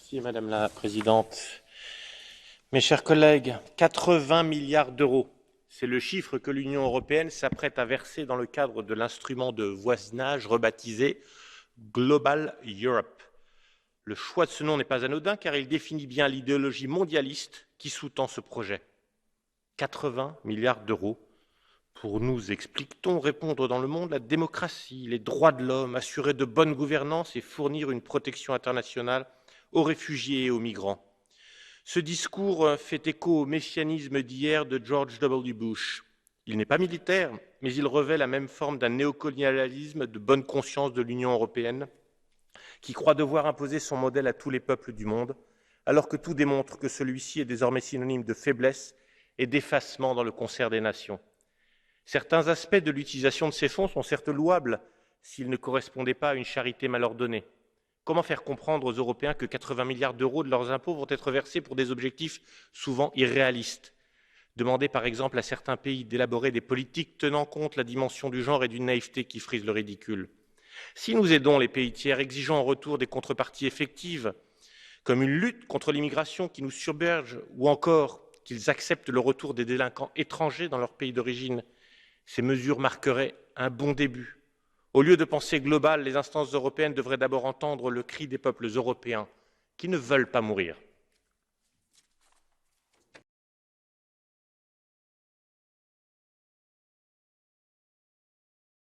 Merci Madame la Présidente. Mes chers collègues, 80 milliards d'euros, c'est le chiffre que l'Union européenne s'apprête à verser dans le cadre de l'instrument de voisinage rebaptisé Global Europe. Le choix de ce nom n'est pas anodin car il définit bien l'idéologie mondialiste qui sous-tend ce projet. 80 milliards d'euros pour, nous explique-t-on, répondre dans le monde la démocratie, les droits de l'homme, assurer de bonne gouvernance et fournir une protection internationale aux réfugiés et aux migrants. Ce discours fait écho au messianisme d'hier de George W. Bush. Il n'est pas militaire, mais il revêt la même forme d'un néocolonialisme de bonne conscience de l'Union européenne, qui croit devoir imposer son modèle à tous les peuples du monde, alors que tout démontre que celui-ci est désormais synonyme de faiblesse et d'effacement dans le concert des nations. Certains aspects de l'utilisation de ces fonds sont certes louables s'ils ne correspondaient pas à une charité mal ordonnée. Comment faire comprendre aux Européens que 80 milliards d'euros de leurs impôts vont être versés pour des objectifs souvent irréalistes? Demander par exemple à certains pays d'élaborer des politiques tenant compte de la dimension du genre et d'une naïveté qui frise le ridicule. Si nous aidons les pays tiers, exigeons en retour des contreparties effectives, comme une lutte contre l'immigration qui nous submerge, ou encore qu'ils acceptent le retour des délinquants étrangers dans leur pays d'origine, ces mesures marqueraient un bon début. Au lieu de penser global, les instances européennes devraient d'abord entendre le cri des peuples européens qui ne veulent pas mourir.